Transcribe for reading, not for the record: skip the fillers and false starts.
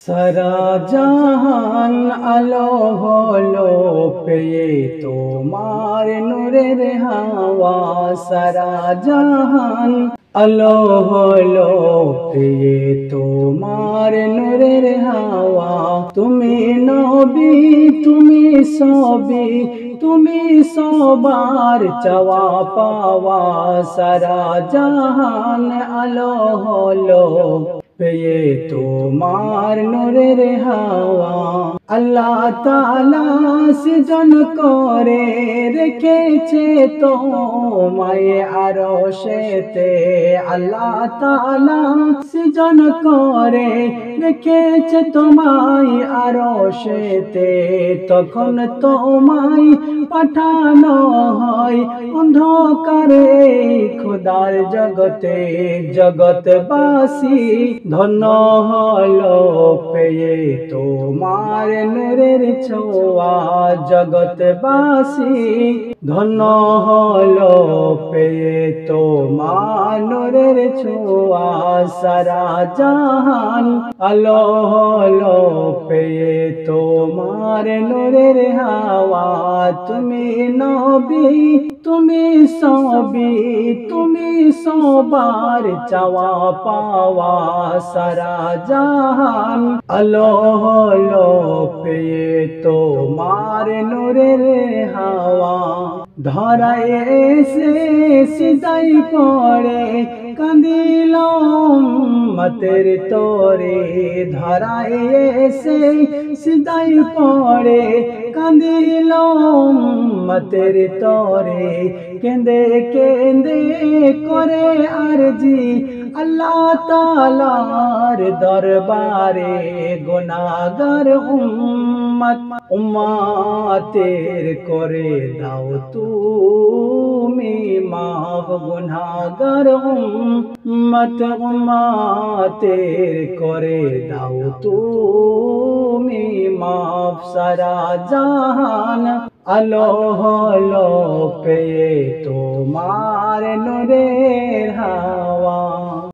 সারা জাহান আলো হলো পেয়ে তোমার নূরের হাওয়া। সারা জাহান আলো হলো পেয়ে তোমার নূরের হাওয়া। তুমি নবী, তুমি সবই, তুমি সবার চাওয়া পাওয়া। সারা জাহান আলো হলো পেয়ে তোমার নূরের হাওয়া। আল্লাহ তাআলা সৃজন করে রেখেছে তোমায় আরশেতে। আল্লাহ তাআলা সৃজন করে রেখেছে তোমায় আরশেতে। তখন তোমায় পাঠানো হয় অন্ধকারে খোদার জগতে। জগৎবাসী ধন্য হলো পেয়ে তোমার নূরের ছোঁয়া। জগৎবাসী ধন্য হলো পেয়ে তোমার নূরের ছোঁয়া। সারা জাহান আলো হলো পেয়ে তোমার নূরের হাওয়া। তুমি নবী, তুমি সবই, তুমি সবার চাওয়া পাওয়া। সারা জাহান আলো হলো পেয়ে তোমার নূরের হাওয়া। ধরায় এসে সিজাই পড়ে কাঁদিল উম্মতের তোরে। ধরায় এসে সিজাই পড়ে কাঁদিল উম্মতের তোরে। কেঁদে কেঁদে করে আরজি আল্লাহ তাআলার দরবারে। গুনাহগার উম্মতের করে দাও তুমি মাফ। গুনাহগার উম্মতের করে দাও তুমি মাফ। সারা জাহান আলো হলো পেয়ে তোমার নূরের হাওয়া।